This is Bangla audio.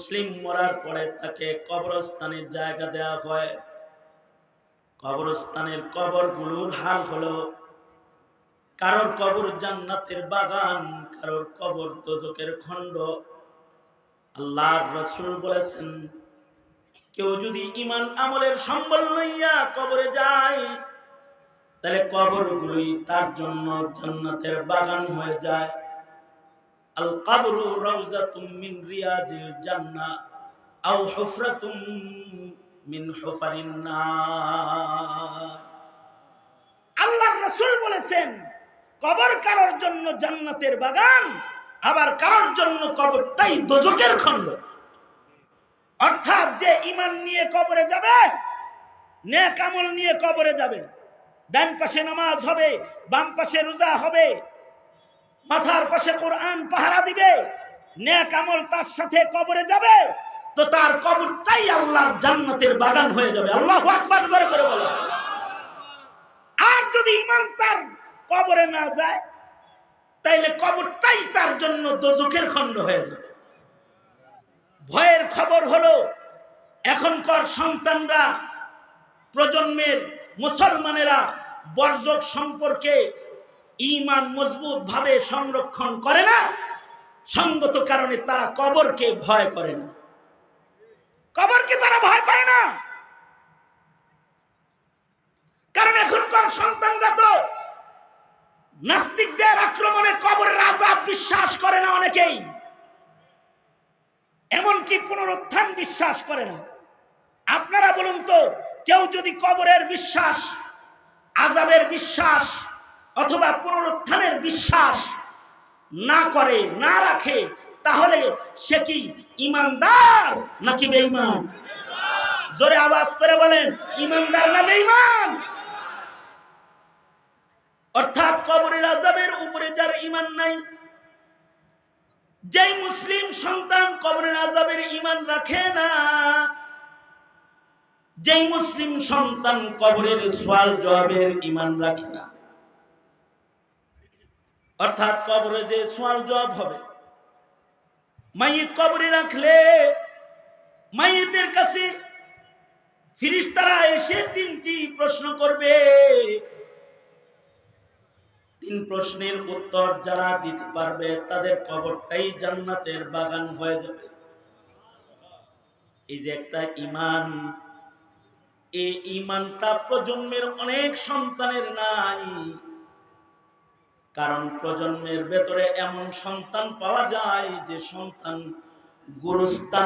মুসলিম মরার পরে তাকে কবরস্থানে জায়গা দেওয়া হয়। কবরস্থানের কবরগুলোর হাল হলো, কারোর কবর জান্নাতের বাগান, কারোর কবর দোজখের খণ্ড। আল্লাহর রাসূল বলেছেন, কেউ যদি ঈমান আমলের সম্বল লইয়া কবরে যায়, তাহলে কবরগুলোই তার জন্য জান্নাতের বাগান হয়ে যায়। আল কবরু রাউযাতুম মিন রিয়াজিল জান্নাহ আও হুফরাতুম মিন হুফারিন নার। আল্লাহর রাসূল বলেছেন, কবর কারোর জন্য জান্নাতের বাগান, আবার কারোর জন্য কবরটাই দোজখের খণ্ড। অর্থাৎ যে ঈমান নিয়ে কবরে যাবে, নেক আমল নিয়ে কবরে যাবে, ডান পাশে নামাজ হবে, বাম পাশে রোজা হবে, মাথার পাশে কোরআন পাহারা দিবে, নেক আমল তার সাথে কবরে যাবে, তো তার কবরটাই আল্লাহর জান্নাতের বাগান হয়ে যাবে। আল্লাহু আকবার জোরে করে বলো। আর যদি ঈমান তার কবরে না যায়, তাইলে কবরটাই তার জন্য দোজখের খণ্ড হয়ে যাবে। ভয়ের খবর হলো, এখনকার সন্তানরা, প্রজন্মের মুসলমানেরা বর্জক সম্পর্কে ঈমান মজবুত ভাবে সংরক্ষণ করে না। সঙ্গত কারণে তারা কবরকে ভয় করে না, কবরকে তারা ভয় পায় না। কারণ এখনকার সন্তানরা তো নাস্তিকদের আক্রমণে কবরের আযাব বিশ্বাস করে না, অনেকেই এমনকি পুনরুত্থান বিশ্বাস করে না। আপনারা বলুন তো, কেউ যদি কবরের বিশ্বাস, আযাবের বিশ্বাস অথবা পুনরুত্থানের বিশ্বাস না করে, না রাখে, তাহলে সে কি ঈমানদার নাকি বেঈমান? জোরে আওয়াজ করে বলেন, ঈমানদার না বেঈমান? অর্থাৎ কবরের আযাবের উপরে যার ঈমান নাই, যেই মুসলিম সন্তান কবরের আযাবের ঈমান রাখে না, যেই মুসলিম সন্তান কবরের সওয়াল জবাবের ঈমান রাখে না, অর্থাৎ কবরে যে সওয়াল জবাব হবে, মাইয়িত কবরে রাখলে মাইয়িতের কাছে ফেরেশতারা এসে তিনটি প্রশ্ন করবে। তিন প্রশ্নের উত্তর যারা দিতে পারবে, তাদের কবরটাই জান্নাতের বাগান হয়ে যাবে। এই যে একটা ঈমান, এই ঈমানটা প্রজন্মের অনেক সন্তানের নাই। কারণ প্রজন্মের ভেতরে এমন সন্তান পাওয়া যায় যে সন্তান গুরুস্থান